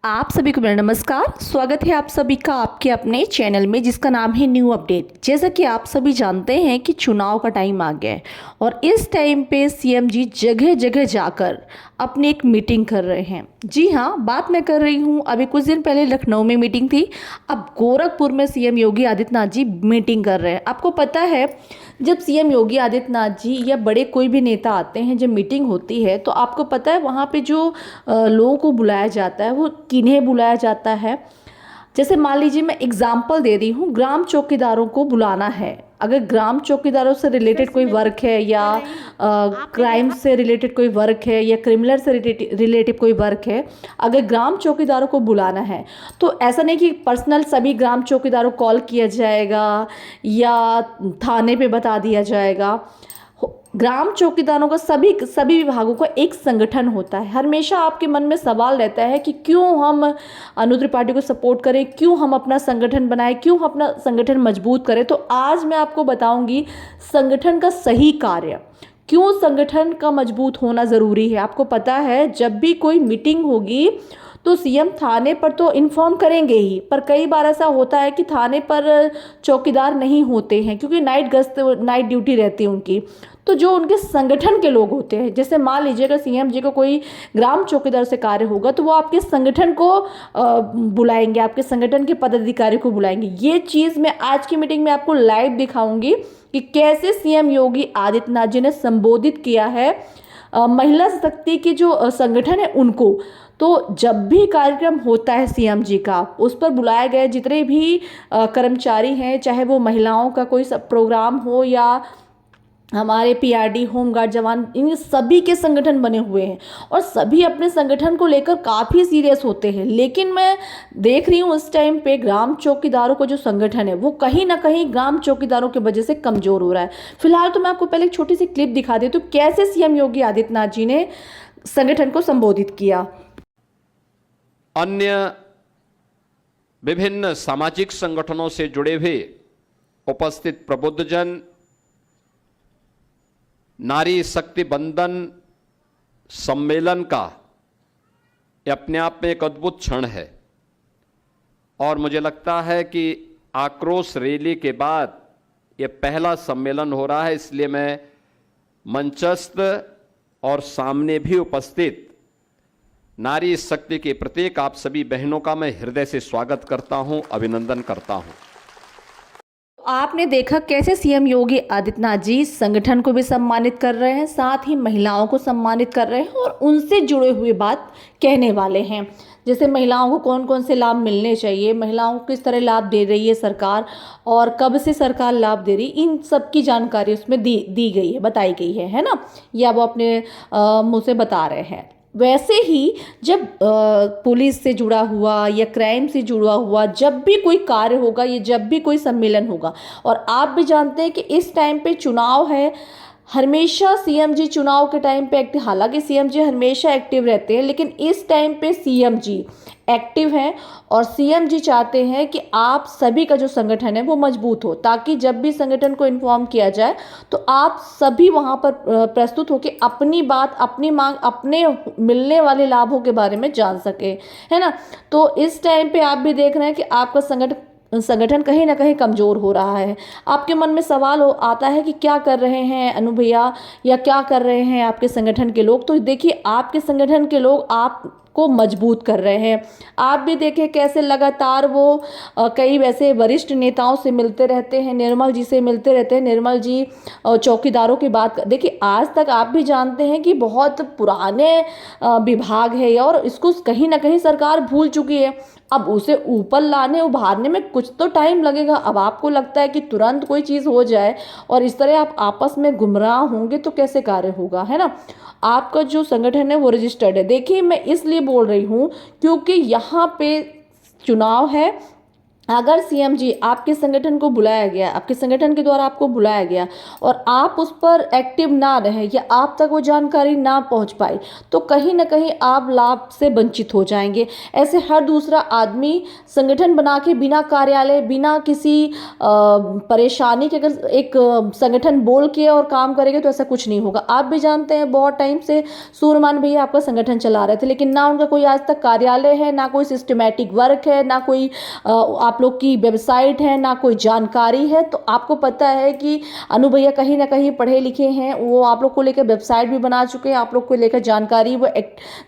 आप सभी को मेरा नमस्कार। स्वागत है आप सभी का आपके अपने चैनल में जिसका नाम है न्यू अपडेट। जैसा कि आप सभी जानते हैं कि चुनाव का टाइम आ गया है और इस टाइम पे सीएम जी जगह जगह जाकर अपनी एक मीटिंग कर रहे हैं। जी हाँ, बात मैं कर रही हूँ, अभी कुछ दिन पहले लखनऊ में मीटिंग थी, अब गोरखपुर में सीएम योगी आदित्यनाथ जी मीटिंग कर रहे हैं। आपको पता है, जब सीएम योगी आदित्यनाथ जी या बड़े कोई भी नेता आते हैं, जब मीटिंग होती है तो आपको पता है वहाँ पे जो लोगों को बुलाया जाता है वो किन्हें बुलाया जाता है। जैसे मान लीजिए मैं एग्जाम्पल दे रही हूँ, ग्राम चौकीदारों को बुलाना है। अगर ग्राम चौकीदारों से रिलेटेड कोई वर्क है या क्राइम से रिलेटेड कोई वर्क है या क्रिमिनल से रिलेटेड कोई वर्क है, अगर ग्राम चौकीदारों को बुलाना है तो ऐसा नहीं कि पर्सनल सभी ग्राम चौकीदारों को कॉल किया जाएगा या थाने पे बता दिया जाएगा। ग्राम चौकीदारों का सभी विभागों का एक संगठन होता है। हमेशा आपके मन में सवाल रहता है कि क्यों हम अनु त्रिपाठी को सपोर्ट करें, क्यों हम अपना संगठन बनाएं, क्यों हम अपना संगठन मजबूत करें। तो आज मैं आपको बताऊंगी संगठन का सही कार्य, क्यों संगठन का मजबूत होना ज़रूरी है। आपको पता है जब भी कोई मीटिंग होगी तो सीएम थाने पर तो इन्फॉर्म करेंगे ही, पर कई बार ऐसा होता है कि थाने पर चौकीदार नहीं होते हैं क्योंकि नाइट ड्यूटी रहती है उनकी। तो जो उनके संगठन के लोग होते हैं, जैसे मान लीजिए अगर सीएम जी को कोई ग्राम चौकीदार से कार्य होगा तो वो आपके संगठन को बुलाएंगे, आपके संगठन के पदाधिकारी को बुलाएंगे। ये चीज़ मैं आज की मीटिंग में आपको लाइव दिखाऊंगी कि कैसे सीएम योगी आदित्यनाथ जी ने संबोधित किया है महिला शक्ति के जो संगठन है उनको। तो जब भी कार्यक्रम होता है सीएम जी का, उस पर बुलाए गए जितने भी कर्मचारी हैं, चाहे वो महिलाओं का कोई प्रोग्राम हो या हमारे पीआरडी, होमगार्ड जवान, इन सभी के संगठन बने हुए हैं और सभी अपने संगठन को लेकर काफ़ी सीरियस होते हैं। लेकिन मैं देख रही हूँ इस टाइम पे ग्राम चौकीदारों का जो संगठन है वो कहीं ना कहीं ग्राम चौकीदारों की वजह से कमज़ोर हो रहा है। फिलहाल तो मैं आपको पहले एक छोटी सी क्लिप दिखा देती हूँ कैसे सीएम योगी आदित्यनाथ जी ने संगठन को संबोधित किया। अन्य विभिन्न सामाजिक संगठनों से जुड़े हुए उपस्थित प्रबुद्धजन, नारी शक्ति बंधन सम्मेलन का ये अपने आप में एक अद्भुत क्षण है और मुझे लगता है कि आक्रोश रैली के बाद ये पहला सम्मेलन हो रहा है। इसलिए मैं मंचस्थ और सामने भी उपस्थित नारी शक्ति के प्रत्येक आप सभी बहनों का मैं हृदय से स्वागत करता हूं, अभिनंदन करता हूं। आपने देखा कैसे सीएम योगी आदित्यनाथ जी संगठन को भी सम्मानित कर रहे हैं, साथ ही महिलाओं को सम्मानित कर रहे हैं और उनसे जुड़े हुए बात कहने वाले हैं। जैसे महिलाओं को कौन कौन से लाभ मिलने चाहिए, महिलाओं को किस तरह लाभ दे रही है सरकार और कब से सरकार लाभ दे रही, इन सब की जानकारी उसमें दी गई है, बताई गई है ना, या वो अपने मुँह से बता रहे हैं। वैसे ही जब पुलिस से जुड़ा हुआ या क्राइम से जुड़ा हुआ जब भी कोई कार्य होगा, ये जब भी कोई सम्मेलन होगा, और आप भी जानते हैं कि इस टाइम पे चुनाव है, हमेशा सीएम जी चुनाव के टाइम पे एक्टिव, हालांकि सीएम जी हमेशा एक्टिव रहते हैं, लेकिन इस टाइम पे सीएम जी एक्टिव हैं और सीएम जी चाहते हैं कि आप सभी का जो संगठन है वो मजबूत हो, ताकि जब भी संगठन को इन्फॉर्म किया जाए तो आप सभी वहाँ पर प्रस्तुत होकर अपनी बात, अपनी मांग, अपने मिलने वाले लाभों के बारे में जान सके, है ना। तो इस टाइम पे आप भी देख रहे हैं कि आपका संगठन कहीं ना कहीं कमज़ोर हो रहा है। आपके मन में सवाल आता है कि क्या कर रहे हैं अनु भैया या क्या कर रहे हैं आपके संगठन के लोग। तो देखिए, आपके संगठन के लोग आपको मजबूत कर रहे हैं। आप भी देखें कैसे लगातार वो कई वैसे वरिष्ठ नेताओं से मिलते रहते हैं, निर्मल जी से मिलते रहते हैं। निर्मल जी चौकीदारों की बात देखिए, आज तक आप भी जानते हैं कि बहुत पुराने विभाग है और इसको कहीं ना कहीं सरकार भूल चुकी है। अब उसे ऊपर लाने उभारने में कुछ तो टाइम लगेगा। अब आपको लगता है कि तुरंत कोई चीज़ हो जाए और इस तरह आप आपस में गुमराह होंगे तो कैसे कार्य होगा, है ना। आपका जो संगठन है वो रजिस्टर्ड है। देखिए, मैं इसलिए बोल रही हूँ क्योंकि यहाँ पे चुनाव है अगर सीएम जी आपके संगठन को बुलाया गया, आपके संगठन के द्वारा आपको बुलाया गया और आप उस पर एक्टिव ना रहे या आप तक वो जानकारी ना पहुंच पाई, तो कहीं ना कहीं आप लाभ से वंचित हो जाएंगे। ऐसे हर दूसरा आदमी संगठन बना के बिना कार्यालय, बिना किसी परेशानी के अगर एक संगठन बोल के और काम करेंगे तो ऐसा कुछ नहीं होगा। आप भी जानते हैं बहुत टाइम से सूरमान भैया आपका संगठन चला रहे थे, लेकिन ना उनका कोई आज तक कार्यालय है, ना कोई सिस्टमेटिक वर्क है, ना कोई आप लोग की वेबसाइट है, ना कोई जानकारी है। तो आपको पता है कि अनु भैया कहीं ना कहीं पढ़े लिखे हैं, वो आप लोग को लेकर वेबसाइट भी बना चुके हैं, आप लोग को लेकर जानकारी वो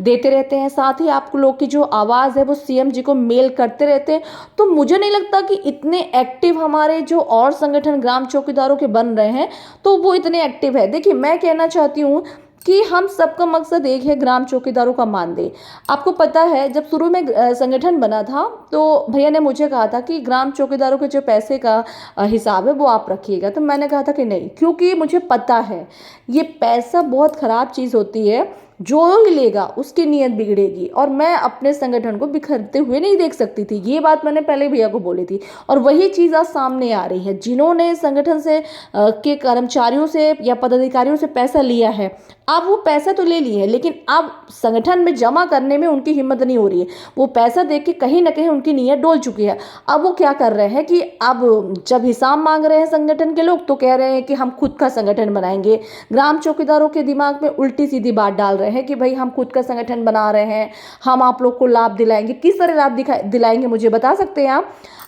देते रहते हैं। साथ ही आप लोग की जो आवाज़ है वो सीएम जी को मेल करते रहते हैं। तो मुझे नहीं लगता कि इतने एक्टिव हमारे जो और संगठन ग्राम चौकीदारों के बन रहे हैं तो वो इतने एक्टिव है। देखिए, मैं कहना चाहती हूँ कि हम सबका मकसद एक है, ग्राम चौकीदारों का मानदेय। आपको पता है जब शुरू में संगठन बना था तो भैया ने मुझे कहा था कि ग्राम चौकीदारों के जो पैसे का हिसाब है वो आप रखिएगा। तो मैंने कहा था कि नहीं, क्योंकि मुझे पता है ये पैसा बहुत ख़राब चीज़ होती है, जो ही लेगा उसकी नीयत बिगड़ेगी। और मैं अपने संगठन को बिखरते हुए नहीं देख सकती थी, ये बात मैंने पहले भैया को बोली थी। और वही चीज़ आज सामने आ रही है। जिन्होंने संगठन से के कर्मचारियों से या पदाधिकारियों से पैसा लिया है, अब वो पैसा तो ले लिए, लेकिन अब संगठन में जमा करने में उनकी हिम्मत नहीं हो रही है। वो पैसा देख के कहीं ना कहीं उनकी नीयत डोल चुकी है। अब वो क्या कर रहे हैं कि अब जब हिसाब मांग रहे हैं संगठन के लोग तो कह रहे हैं कि हम खुद का संगठन बनाएंगे। ग्राम चौकीदारों के दिमाग में उल्टी सीधी बात डाल रहे हैं कि भाई हम खुद का संगठन बना रहे हैं, हम आप लोग को लाभ दिलाएंगे। किस तरह लाभ दिलाएंगे मुझे बता सकते हैं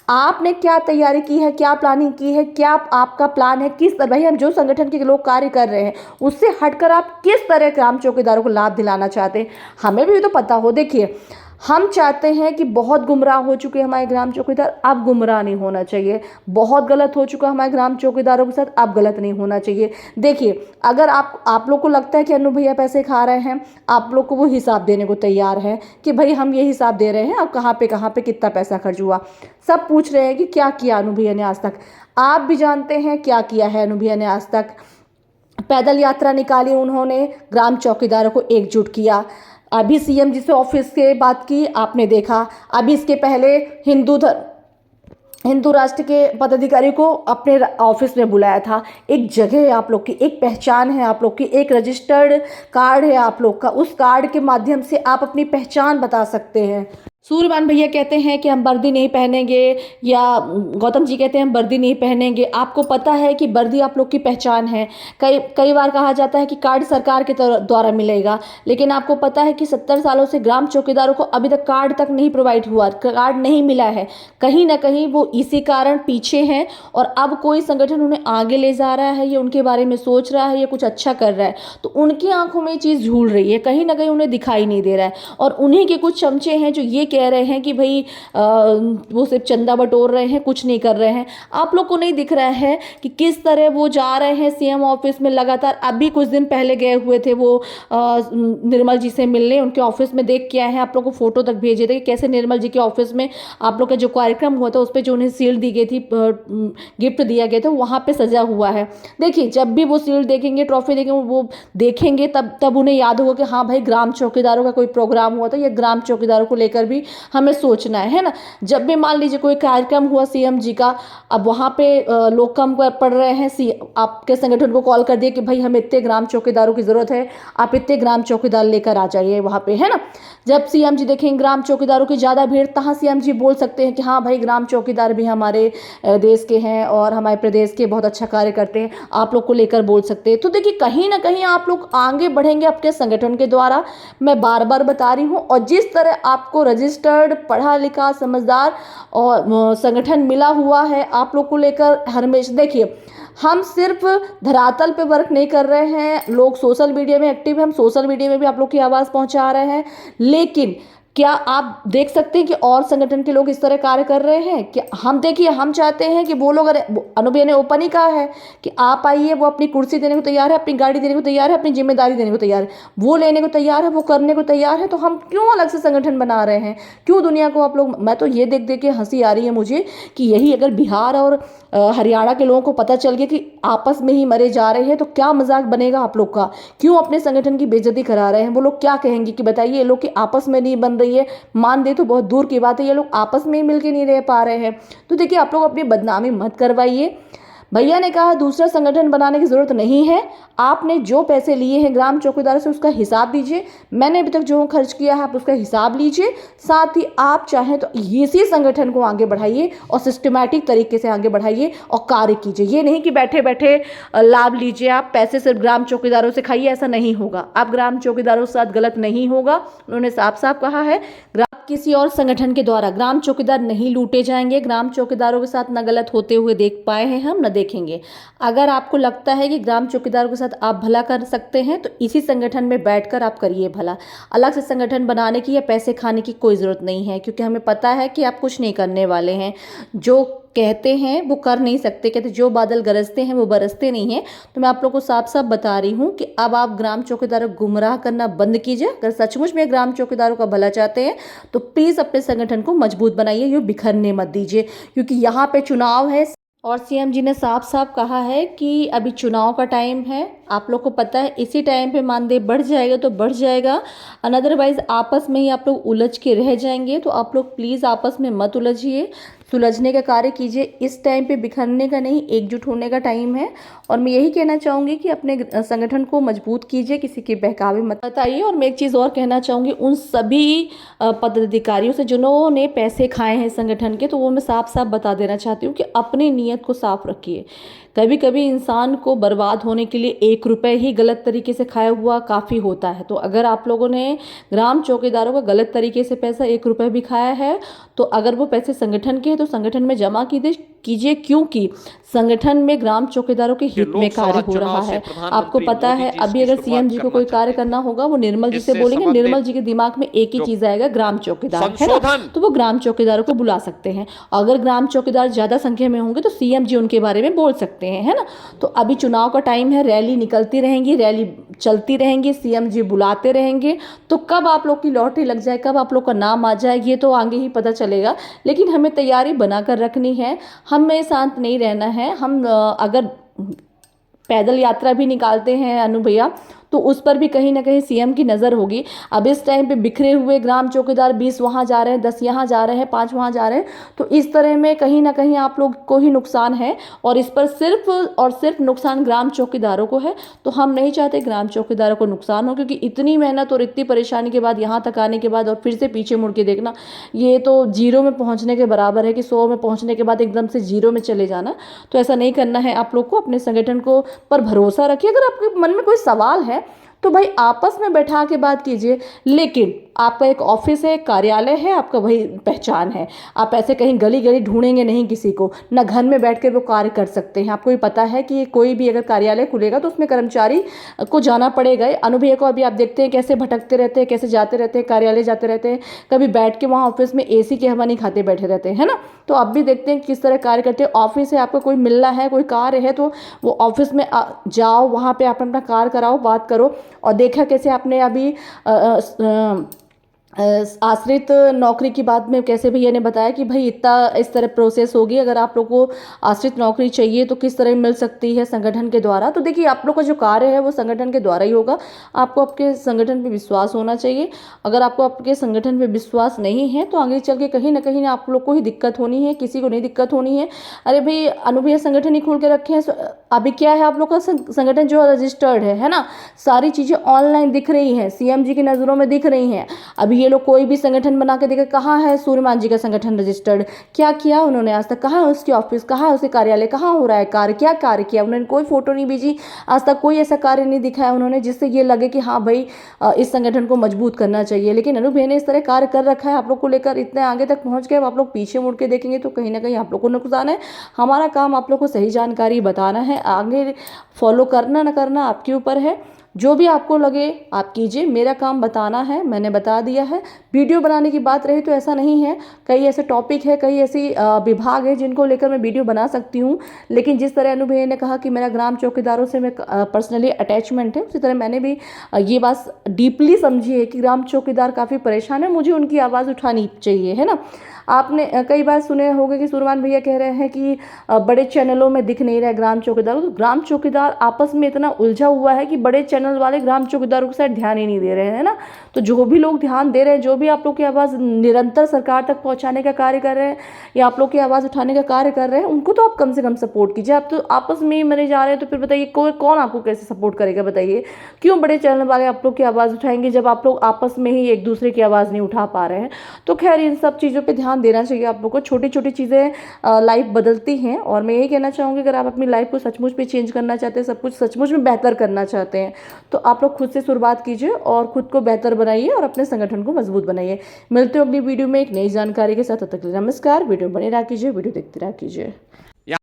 आपने क्या तैयारी की है, क्या प्लानिंग की है, क्या आपका प्लान है, किस तरह, भाई हम जो संगठन के लोग कार्य कर रहे हैं उससे हटकर आप किस तरह ग्राम चौकीदारों को लाभ दिलाना चाहते हैं, हमें भी तो पता हो। देखिए, हम चाहते हैं कि बहुत गुमराह हो चुके हमारे ग्राम चौकीदार, अब गुमराह नहीं होना चाहिए। बहुत गलत हो चुका हमारे ग्राम चौकीदारों के साथ, अब गलत नहीं होना चाहिए। देखिए, अगर आप लोग को लगता है कि अनु भैया पैसे खा रहे हैं, आप लोग को वो हिसाब देने को तैयार है कि भाई हम ये हिसाब दे रहे हैं, अब कहाँ पे कितना पैसा खर्च हुआ। सब पूछ रहे हैं कि क्या किया अनु भैया ने आज तक। आप भी जानते हैं क्या किया है अनु भैया ने आज तक। पैदल यात्रा निकाली उन्होंने, ग्राम चौकीदारों को एकजुट किया। अभी सीएम जी से ऑफिस के बात की आपने देखा। अभी इसके पहले हिंदू राष्ट्र के पदाधिकारी को अपने ऑफिस में बुलाया था। एक जगह है आप लोग की, एक पहचान है आप लोग की, एक रजिस्टर्ड कार्ड है आप लोग का। उस कार्ड के माध्यम से आप अपनी पहचान बता सकते हैं। सूर्यमान भैया कहते हैं कि हम वर्दी नहीं पहनेंगे, या गौतम जी कहते हैं हम वर्दी नहीं पहनेंगे। आपको पता है कि वर्दी आप लोग की पहचान है। कई बार कहा जाता है कि कार्ड सरकार के द्वारा मिलेगा, लेकिन आपको पता है कि 70 सालों से ग्राम चौकीदारों को अभी तक कार्ड तक नहीं प्रोवाइड हुआ, कार्ड नहीं मिला है। कहीं ना कहीं वो इसी कारण पीछे हैं और अब कोई संगठन उन्हें आगे ले जा रहा है, ये उनके बारे में सोच रहा है, ये कुछ अच्छा कर रहा है, तो उनकी आंखों में ये चीज़ झूल रही है, कहीं ना कहीं उन्हें दिखाई नहीं दे रहा है। और उन्हीं के कुछ चमचे हैं जो ये कह रहे हैं कि भाई वो सिर्फ चंदा बटोर रहे हैं, कुछ नहीं कर रहे हैं। आप लोग को नहीं दिख रहा है कि किस तरह वो जा रहे हैं सीएम ऑफिस में लगातार। अभी कुछ दिन पहले गए हुए थे वो निर्मल जी से मिलने, उनके ऑफिस में देख के आए हैं। आप लोग को फोटो तक भेजे थे कि कैसे निर्मल जी के ऑफिस में आप लोग का जो कार्यक्रम हुआ था उस पर जो उन्हें सील दी गई थी, गिफ्ट दिया गया था, वहाँ पे सजा हुआ है। देखिए, जब भी वो सील देखेंगे, ट्रॉफी देखेंगे, वो देखेंगे तब उन्हें याद होगा कि हाँ भाई, ग्राम चौकीदारों का कोई प्रोग्राम हुआ था, या ग्राम चौकीदारों को लेकर भी हमें सोचना है ना। जब भी मान लीजिए कोई कार्यक्रम हुआ सीएम जी का, अब वहाँ पे लोग कम पड़ रहे हैं, आपके संगठन को कॉल कर दिए कि भाई हमें इतने ग्राम चौकीदारों की जरूरत है, आप इतने ग्राम चौकीदार लेकर आ जाइए वहाँ पे, है ना। जब सीएम जी देखेंगे ग्राम चौकीदारों की ज़्यादा भीड़, तहाँ सीएम जी बोल सकते हैं कि हाँ भाई, ग्राम चौकीदार भी हमारे देश के हैं और हमारे प्रदेश के बहुत अच्छा कार्य करते हैं, आप लोग को लेकर बोल सकते हैं। तो देखिए, कहीं ना कहीं आप लोग आगे बढ़ेंगे अपने संगठन के द्वारा, मैं बार बार बता रही हूँ। और जिस तरह आपको रजिस्टर्ड, पढ़ा लिखा, समझदार और संगठन मिला हुआ है आप लोग को लेकर, हमेशा देखिए, हम सिर्फ धरातल पे वर्क नहीं कर रहे हैं, लोग सोशल मीडिया में एक्टिव हैं, हम सोशल मीडिया में भी आप लोग की आवाज़ पहुंचा रहे हैं। लेकिन क्या आप देख सकते हैं कि और संगठन के लोग इस तरह कार्य कर रहे हैं? कि हम देखिए, हम चाहते हैं कि वो लोग, अनु भैया ने ओपन ही कहा है कि आप आइए, वो अपनी कुर्सी देने को तैयार है, अपनी गाड़ी देने को तैयार है, अपनी जिम्मेदारी देने को तैयार है, वो लेने को तैयार है, वो करने को तैयार है। तो हम क्यों अलग से संगठन बना रहे हैं? क्यों दुनिया को आप लोग, मैं तो ये देख देख के हंसी आ रही है मुझे कि यही अगर बिहार और हरियाणा के लोगों को पता चल गया कि आपस में ही मरे जा रहे हैं, तो क्या मजाक बनेगा आप लोग का? क्यों अपने संगठन की बेइज्जती करा रहे हैं? वो लोग क्या कहेंगे कि बताइए, ये लोग की आपस में नहीं बन रही रही है, मानदेय तो बहुत दूर की बात है, ये लोग आपस में ही मिलके नहीं रह पा रहे हैं। तो देखिए आप लोग अपनी बदनामी मत करवाइए। भैया ने कहा दूसरा संगठन बनाने की ज़रूरत नहीं है, आपने जो पैसे लिए हैं ग्राम चौकीदार से उसका हिसाब दीजिए, मैंने अभी तक जो खर्च किया है आप उसका हिसाब लीजिए, साथ ही आप चाहें तो इसी संगठन को आगे बढ़ाइए और सिस्टमैटिक तरीके से आगे बढ़ाइए और कार्य कीजिए। ये नहीं कि बैठे बैठे लाभ लीजिए, आप पैसे सिर्फ ग्राम चौकीदारों से खाइए, ऐसा नहीं होगा। आप ग्राम चौकीदारों के साथ गलत नहीं होगा, उन्होंने साफ साफ कहा है। किसी और संगठन के द्वारा ग्राम चौकीदार नहीं लूटे जाएंगे, ग्राम चौकीदारों के साथ न गलत होते हुए देख पाए हैं हम, न देखेंगे। अगर आपको लगता है कि ग्राम चौकीदारों के साथ आप भला कर सकते हैं तो इसी संगठन में बैठकर आप करिए भला। अलग से संगठन बनाने की या पैसे खाने की कोई ज़रूरत नहीं है, क्योंकि हमें पता है कि आप कुछ नहीं करने वाले हैं। जो कहते हैं वो कर नहीं सकते, कहते जो बादल गरजते हैं वो बरसते नहीं हैं। तो मैं आप लोगों को साफ साफ बता रही हूँ कि अब आप ग्राम चौकीदारों को गुमराह करना बंद कीजिए। अगर सचमुच में ग्राम चौकीदारों का भला चाहते हैं तो प्लीज़ अपने संगठन को मजबूत बनाइए, ये बिखरने मत दीजिए, क्योंकि यहाँ पे चुनाव है और सीएम जी ने साफ साफ कहा है कि अभी चुनाव का टाइम है। आप लोग को पता है इसी टाइम पे मानदेय बढ़ जाएगा तो बढ़ जाएगा, अदरवाइज आपस में ही आप लोग उलझ के रह जाएंगे। तो आप लोग प्लीज़ आपस में मत उलझिए, सुलझने का कार्य कीजिए। इस टाइम पे बिखरने का नहीं, एकजुट होने का टाइम है। और मैं यही कहना चाहूँगी कि अपने संगठन को मजबूत कीजिए, किसी के बहकावे मत बताइए। और मैं एक चीज़ और कहना चाहूँगी उन सभी पदाधिकारियों से जिन्होंने पैसे खाए हैं संगठन के, तो वो मैं साफ साफ बता देना चाहती हूँ कि अपनी नीयत को साफ रखिए। कभी कभी इंसान को बर्बाद होने के लिए 1 रुपये ही गलत तरीके से खाया हुआ काफ़ी होता है। तो अगर आप लोगों ने ग्राम चौकीदारों का गलत तरीके से पैसा 1 रुपये भी खाया है तो अगर वो पैसे संगठन के हैं तो संगठन में जमा कीजिए, क्योंकि संगठन में ग्राम चौकीदारों के हित में कार्य हो रहा है। आपको पता है अभी अगर सीएम जी को कोई कार्य करना होगा वो निर्मल जी से बोलेंगे, निर्मल जी के दिमाग में एक ही चीज आएगा, ग्राम चौकीदार, है ना? तो वो ग्राम चौकीदारों को बुला सकते हैं। अगर ग्राम चौकीदार ज्यादा संख्या में होंगे तो सीएम जी उनके बारे में बोल सकते हैं, है ना? तो अभी चुनाव का टाइम है, रैली निकलती रहेंगी, रैली चलती रहेंगी, सीएम जी बुलाते रहेंगे। तो कब आप लोग की लॉटरी लग जाए, कब आप लोग का नाम आ जाए, ये तो आगे ही पता चलेगा। लेकिन हमें तैयारी बनाकर रखनी है, हमें शांत नहीं रहना है। हम अगर पैदल यात्रा भी निकालते हैं अनु भैया, तो उस पर भी कहीं ना कहीं सीएम की नज़र होगी। अब इस टाइम पे बिखरे हुए ग्राम चौकीदार 20 वहाँ जा रहे हैं, 10 यहाँ जा रहे हैं, 5 वहाँ जा रहे हैं, तो इस तरह में कहीं ना कहीं आप लोग को ही नुकसान है। और इस पर सिर्फ और सिर्फ नुकसान ग्राम चौकीदारों को है। तो हम नहीं चाहते ग्राम चौकीदारों को नुकसान हो, क्योंकि इतनी मेहनत और इतनी परेशानी के बाद यहाँ तक आने के बाद और फिर से पीछे मुड़ के देखना, ये तो जीरो में पहुँचने के बराबर है कि 100 में पहुँचने के बाद एकदम से जीरो में चले जाना। तो ऐसा नहीं करना है आप लोग को। अपने संगठन को पर भरोसा रखिए। अगर आपके मन में कोई सवाल है तो भाई आपस में बैठा के बात कीजिए। लेकिन आपका एक ऑफिस है, कार्यालय है, आपका वही पहचान है। आप ऐसे कहीं गली गली ढूंढेंगे नहीं किसी को, ना घर में बैठ कर वो कार्य कर सकते हैं। आपको भी पता है कि कोई भी अगर कार्यालय खुलेगा तो उसमें कर्मचारी को जाना पड़ेगा। अनुभव को अभी आप देखते हैं कैसे भटकते रहते हैं, कैसे जाते रहते हैं, कार्यालय जाते रहते हैं, कभी बैठ के वहाँ ऑफिस में AC की हवा नहीं खाते बैठे रहते हैं, है ना? तो आप भी देखते हैं किस तरह कार्य करते हैं। ऑफिस है, आपको कोई मिलना है, कोई कार्य है तो वो ऑफिस में जाओ, वहाँ पे आप अपना कार्य कराओ, बात करो। और देखा कैसे आपने अभी आश्रित नौकरी की बात में कैसे भैया ने बताया कि भाई इतना इस तरह प्रोसेस होगी। अगर आप लोग को आश्रित नौकरी चाहिए तो किस तरह मिल सकती है संगठन के द्वारा। तो देखिए आप लोग का जो कार्य है वो संगठन के द्वारा ही होगा। आपको आपके संगठन पे विश्वास होना चाहिए। अगर आपको आपके संगठन पे विश्वास नहीं है तो आगे चल के कहीं ना कहीं आप लोग को ही दिक्कत होनी है, किसी को नहीं दिक्कत होनी है। अरे भाई अनुभव संगठन ही खोल के रखे हैं। अभी क्या है, आप लोग का संगठन जो रजिस्टर्ड है ना, सारी चीज़ें ऑनलाइन दिख रही हैं, CM जी की नज़रों में दिख रही हैं। अभी ये लोग कोई भी संगठन बना के देखे, कहाँ है सूर्यमान जी का संगठन रजिस्टर्ड, क्या किया उन्होंने आज तक, कहाँ है उसकी ऑफिस, कहाँ है उसके कार्यालय, कहाँ हो रहा है कार्य, क्या कार्य किया उन्होंने, कोई फोटो नहीं भेजी आज तक, कोई ऐसा कार्य नहीं दिखाया उन्होंने जिससे ये लगे कि हाँ भाई इस संगठन को मजबूत करना चाहिए। लेकिन अनुभव ने इस तरह कार्य कर रखा है, आप लोग को लेकर इतने आगे तक पहुँच गए। अब आप लोग पीछे मुड़ के देखेंगे तो कहीं ना कहीं आप लोग को नुकसान है। हमारा काम आप लोग को सही जानकारी बताना है, आगे फॉलो करना ना करना आपके ऊपर है। जो भी आपको लगे आप कीजिए, मेरा काम बताना है, मैंने बता दिया है। वीडियो बनाने की बात रही तो ऐसा नहीं है, कई ऐसे टॉपिक है, कई ऐसी विभाग है जिनको लेकर मैं वीडियो बना सकती हूँ। लेकिन जिस तरह अनुभव ने कहा कि मेरा ग्राम चौकीदारों से मैं पर्सनली अटैचमेंट है, उसी तरह मैंने भी ये बात डीपली समझी है कि ग्राम चौकीदार काफ़ी परेशान है, मुझे उनकी आवाज़ उठानी चाहिए, है ना? आपने कई बार सुने होंगे कि सूरमान भैया कह रहे हैं कि बड़े चैनलों में दिख नहीं रहा है ग्राम चौकीदार। तो ग्राम चौकीदार आपस में इतना उलझा हुआ है कि बड़े चैनल वाले ग्राम चौकीदारों के साथ ध्यान ही नहीं दे रहे हैं, है ना। तो जो भी लोग ध्यान दे रहे हैं, जो भी आप लोग की आवाज़ निरंतर सरकार तक पहुंचाने का कार्य कर रहे हैं या आप लोग की आवाज़ उठाने का कार्य कर रहे हैं, उनको तो आप कम से कम सपोर्ट कीजिए। आप तो आपस में ही मरे जा रहे हैं, तो फिर बताइए कौन आपको कैसे सपोर्ट करेगा? बताइए क्यों बड़े चैनल वाले आप लोग की आवाज़ उठाएंगे जब आप लोग आपस में ही एक दूसरे की आवाज़ नहीं उठा पा रहे हैं। तो खैर इन सब चीज़ों पे ध्यान देना चाहिए आप लोग को। छोटी छोटी चीज़ें लाइफ बदलती हैं, और मैं यही कहना चाहूँगी अगर आप अपनी लाइफ को सचमुच में चेंज करना चाहते हैं, सब कुछ सचमुच में बेहतर करना चाहते हैं, तो आप लोग खुद से शुरुआत कीजिए और खुद को बेहतर बनाइए और अपने संगठन को मजबूत बनाइए। मिलते हो अपनी वीडियो में एक नई जानकारी के साथ। तब तक के लिए नमस्कार। वीडियो बने रहा कीजिए, वीडियो देखते रहा कीजिए।